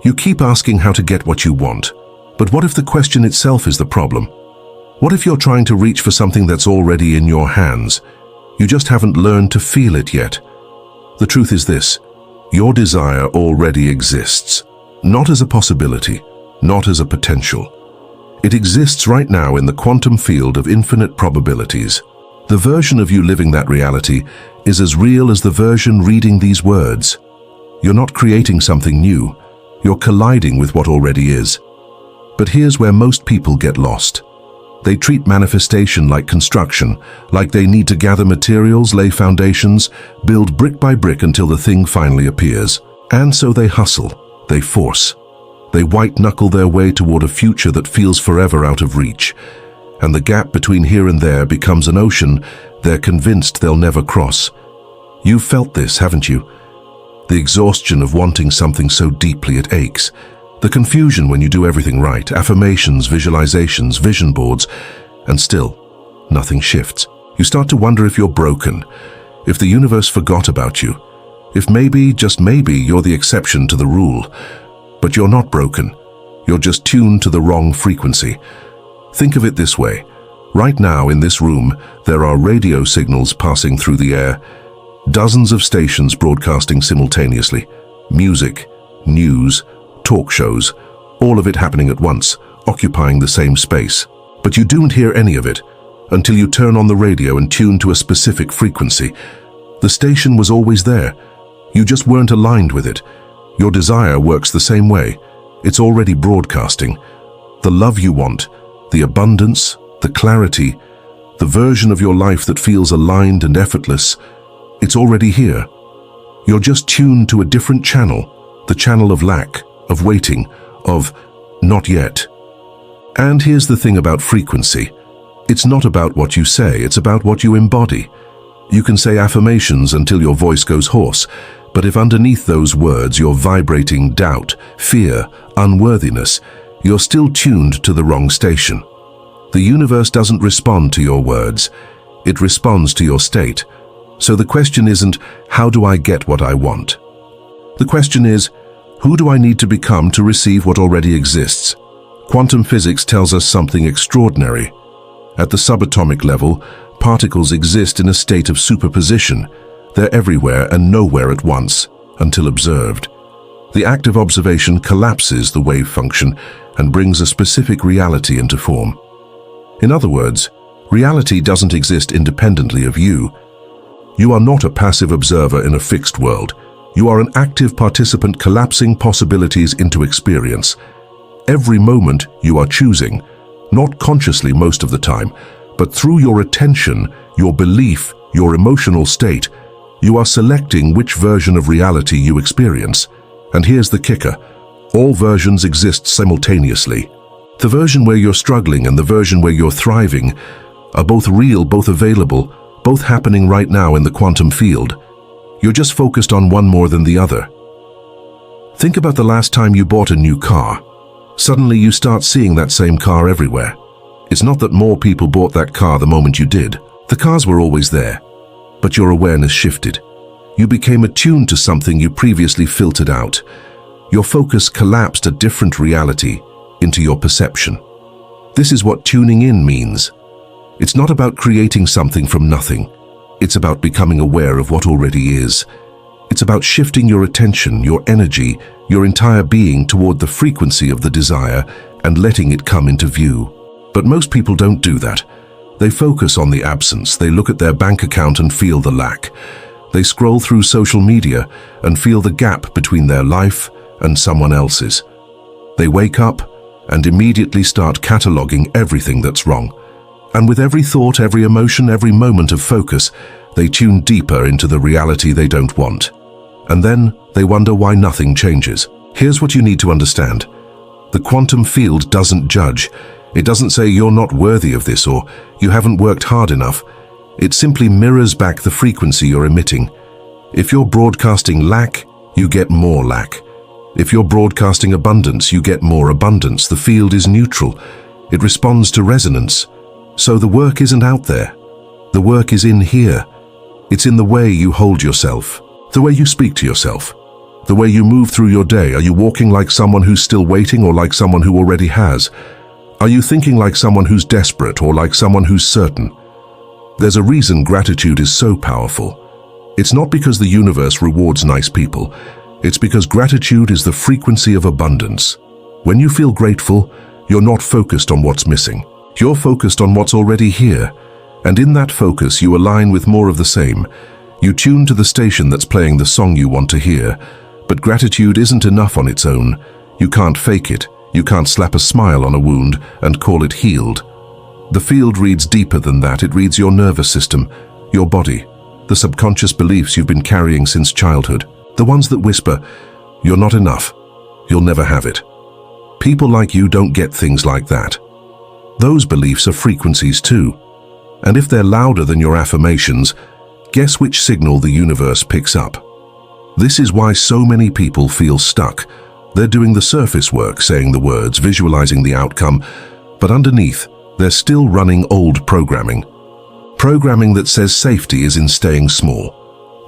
You keep asking how to get what you want, but what if the question itself is the problem? What if you're trying to reach for something that's already in your hands? You just haven't learned to feel it yet. The truth is this: your desire already exists, not as a possibility, not as a potential. It exists right now in the quantum field of infinite probabilities. The version of you living that reality is as real as the version reading these words. You're not creating something new, you're colliding with what already is. But here's where most people get lost. They treat manifestation like construction, like they need to gather materials, lay foundations, build brick by brick until the thing finally appears. And so they hustle, they force. They white-knuckle their way toward a future that feels forever out of reach. And the gap between here and there becomes an ocean they're convinced they'll never cross. You've felt this, haven't you? The exhaustion of wanting something so deeply it aches. The confusion when you do everything right, affirmations, visualizations, vision boards, and still, nothing shifts. You start to wonder if you're broken, if the universe forgot about you, if maybe, just maybe, you're the exception to the rule. But you're not broken. You're just tuned to the wrong frequency. Think of it this way. Right now in this room, there are radio signals passing through the air, dozens of stations broadcasting simultaneously, music, news, talk shows, all of it happening at once, occupying the same space. But you don't hear any of it until you turn on the radio and tune to a specific frequency. The station was always there. You just weren't aligned with it. Your desire works the same way. It's already broadcasting. The love you want, the abundance, the clarity, the version of your life that feels aligned and effortless, it's already here. You're just tuned to a different channel, the channel of lack, of waiting, of not yet. And here's the thing about frequency. It's not about what you say, it's about what you embody. You can say affirmations until your voice goes hoarse, but if underneath those words you're vibrating doubt, fear, unworthiness, you're still tuned to the wrong station. The universe doesn't respond to your words, it responds to your state. So the question isn't, how do I get what I want? The question is, who do I need to become to receive what already exists? Quantum physics tells us something extraordinary. At the subatomic level, particles exist in a state of superposition. They're everywhere and nowhere at once, until observed. The act of observation collapses the wave function and brings a specific reality into form. In other words, reality doesn't exist independently of you. You are not a passive observer in a fixed world. You are an active participant collapsing possibilities into experience. Every moment you are choosing, not consciously most of the time, but through your attention, your belief, your emotional state, you are selecting which version of reality you experience. And here's the kicker: all versions exist simultaneously. The version where you're struggling and the version where you're thriving are both real, both available, both happening right now in the quantum field. You're just focused on one more than the other. Think about the last time you bought a new car. Suddenly you start seeing that same car everywhere. It's not that more people bought that car the moment you did. The cars were always there, but your awareness shifted. You became attuned to something you previously filtered out. Your focus collapsed a different reality into your perception. This is what tuning in means. It's not about creating something from nothing. It's about becoming aware of what already is. It's about shifting your attention, your energy, your entire being toward the frequency of the desire and letting it come into view. But most people don't do that. They focus on the absence. They look at their bank account and feel the lack. They scroll through social media and feel the gap between their life and someone else's. They wake up and immediately start cataloging everything that's wrong. And with every thought, every emotion, every moment of focus, they tune deeper into the reality they don't want. And then they wonder why nothing changes. Here's what you need to understand. The quantum field doesn't judge. It doesn't say you're not worthy of this or you haven't worked hard enough. It simply mirrors back the frequency you're emitting. If you're broadcasting lack, you get more lack. If you're broadcasting abundance, you get more abundance. The field is neutral. It responds to resonance. So the work isn't out there. The work is in here. It's in the way you hold yourself, the way you speak to yourself, The way you move through your day, are you walking like someone who's still waiting or like someone who already has? Are you thinking like someone who's desperate or like someone who's certain? There's a reason gratitude is so powerful. It's not because the universe rewards nice people. It's because gratitude is the frequency of abundance. When you feel grateful, you're not focused on what's missing. You're focused on what's already here. And in that focus, you align with more of the same. You tune to the station that's playing the song you want to hear. But gratitude isn't enough on its own. You can't fake it. You can't slap a smile on a wound and call it healed. The field reads deeper than that. It reads your nervous system, your body, the subconscious beliefs you've been carrying since childhood, the ones that whisper, "You're not enough. You'll never have it." People like you don't get things like that. Those beliefs are frequencies too. And if they're louder than your affirmations, guess which signal the universe picks up? This is why so many people feel stuck. They're doing the surface work, saying the words, visualizing the outcome, but underneath, they're still running old programming. Programming that says safety is in staying small,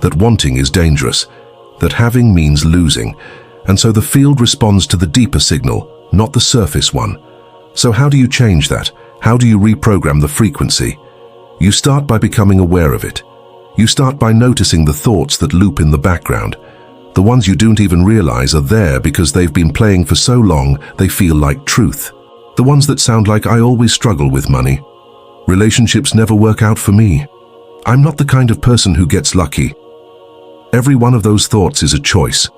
that wanting is dangerous, that having means losing, and so the field responds to the deeper signal, not the surface one. So how do you change that? How do you reprogram the frequency? You start by becoming aware of it. You start by noticing the thoughts that loop in the background. The ones you don't even realize are there because they've been playing for so long they feel like truth. The ones that sound like, "I always struggle with money. Relationships never work out for me. I'm not the kind of person who gets lucky." Every one of those thoughts is a choice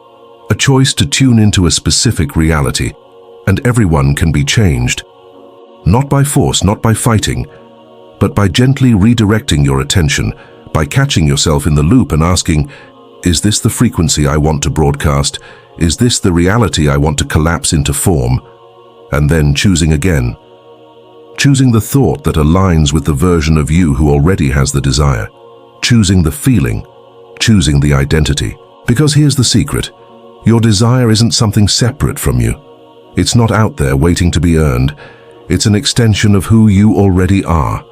to tune into a specific reality, and everyone can be changed. Not by force, not by fighting, but by gently redirecting your attention, by catching yourself in the loop and asking, is this the frequency I want to broadcast? Is this the reality I want to collapse into form? And then choosing again. Choosing the thought that aligns with the version of you who already has the desire. Choosing the feeling. Choosing the identity. Because here's the secret. Your desire isn't something separate from you. It's not out there waiting to be earned. It's an extension of who you already are.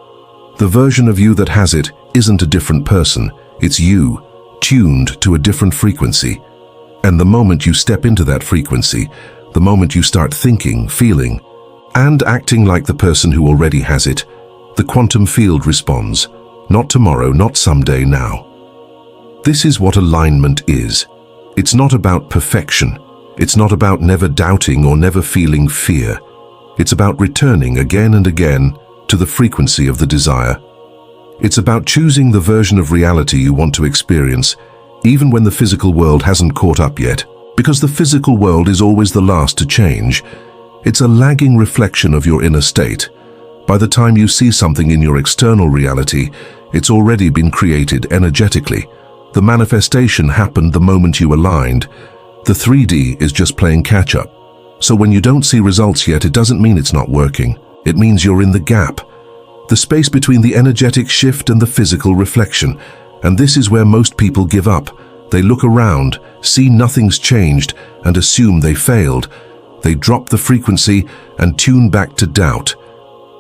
The version of you that has it isn't a different person. It's you, tuned to a different frequency. And the moment you step into that frequency, the moment you start thinking, feeling, and acting like the person who already has it, the quantum field responds. Not tomorrow, not someday, now. This is what alignment is. It's not about perfection. It's not about never doubting or never feeling fear. It's about returning again and again to the frequency of the desire. It's about choosing the version of reality you want to experience, even when the physical world hasn't caught up yet, because the physical world is always the last to change. It's a lagging reflection of your inner state. By the time you see something in your external reality, it's already been created energetically. The manifestation happened the moment you aligned. The 3D is just playing catch-up. So when you don't see results yet, it doesn't mean it's not working. It means you're in the gap, the space between the energetic shift and the physical reflection. And this is where most people give up. They look around, see nothing's changed, and assume they failed. They drop the frequency and tune back to doubt.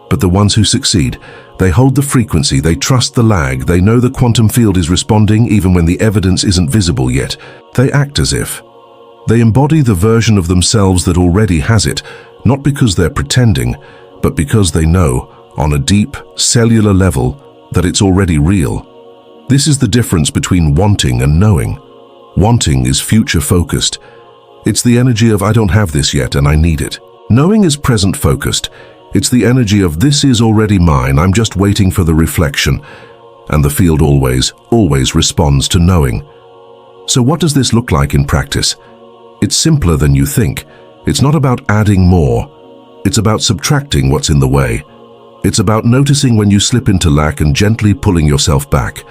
But the ones who succeed, they hold the frequency, they trust the lag, they know the quantum field is responding even when the evidence isn't visible yet. They act as if. They embody the version of themselves that already has it, not because they're pretending, but because they know, on a deep, cellular level, that it's already real. This is the difference between wanting and knowing. Wanting is future-focused. It's the energy of, I don't have this yet and I need it. Knowing is present-focused. It's the energy of, this is already mine, I'm just waiting for the reflection. And the field always responds to knowing. So what does this look like in practice? It's simpler than you think. It's not about adding more. It's about subtracting what's in the way. It's about noticing when you slip into lack and gently pulling yourself back.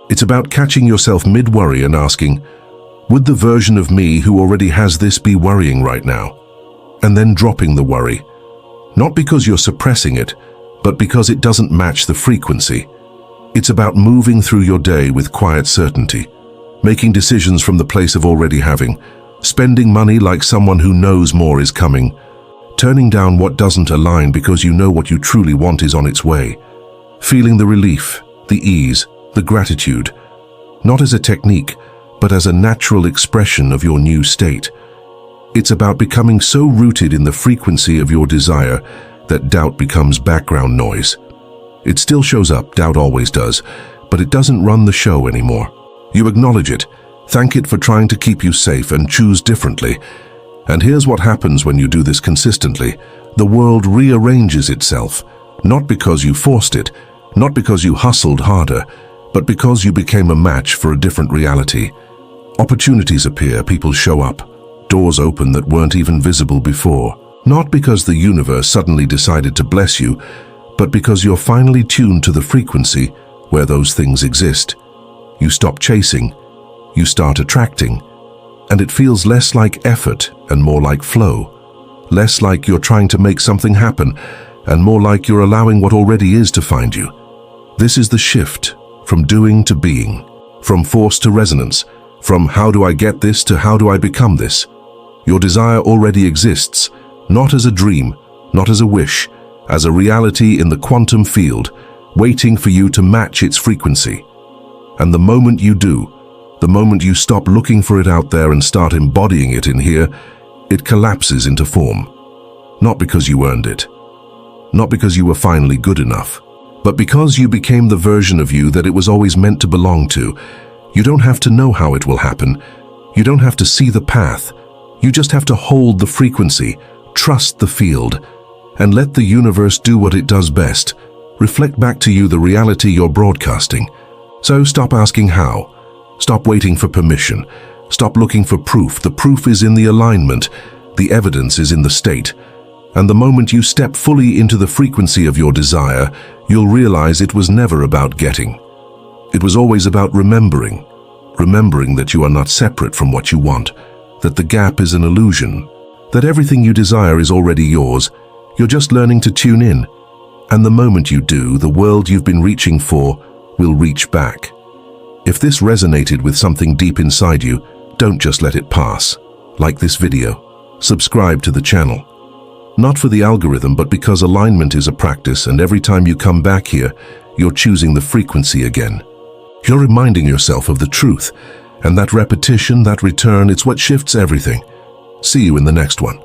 It's about catching yourself mid-worry and asking, would the version of me who already has this be worrying right now? And then dropping the worry. Not because you're suppressing it, but because it doesn't match the frequency. It's about moving through your day with quiet certainty, making decisions from the place of already having, spending money like someone who knows more is coming, turning down what doesn't align because you know what you truly want is on its way, feeling the relief, the ease, the gratitude, not as a technique, but as a natural expression of your new state. It's about becoming so rooted in the frequency of your desire that doubt becomes background noise. It still shows up, doubt always does, but it doesn't run the show anymore. You acknowledge it, thank it for trying to keep you safe, and choose differently. And here's what happens when you do this consistently. The world rearranges itself, not because you forced it, not because you hustled harder, but because you became a match for a different reality. Opportunities appear, people show up, doors open that weren't even visible before. Not because the universe suddenly decided to bless you, but because you're finally tuned to the frequency where those things exist. You stop chasing, you start attracting, and it feels less like effort and more like flow. Less like you're trying to make something happen, and more like you're allowing what already is to find you. This is the shift from doing to being, from force to resonance, from how do I get this to how do I become this. Your desire already exists, not as a dream, not as a wish, as a reality in the quantum field, waiting for you to match its frequency. And the moment you do, the moment you stop looking for it out there and start embodying it in here, it collapses into form. Not because you earned it, not because you were finally good enough, but because you became the version of you that it was always meant to belong to. You don't have to know how it will happen. You don't have to see the path. You just have to hold the frequency, trust the field, and let the universe do what it does best. Reflect back to you the reality you're broadcasting. So stop asking how. Stop waiting for permission. Stop looking for proof. The proof is in the alignment. The evidence is in the state. And the moment you step fully into the frequency of your desire, you'll realize it was never about getting. It was always about remembering. Remembering that you are not separate from what you want, that the gap is an illusion, that everything you desire is already yours. You're just learning to tune in. And the moment you do, the world you've been reaching for will reach back. If this resonated with something deep inside you, don't just let it pass. Like this video. Subscribe to the channel. Not for the algorithm, but because alignment is a practice, and every time you come back here, you're choosing the frequency again. You're reminding yourself of the truth, and that repetition, that return, it's what shifts everything. See you in the next one.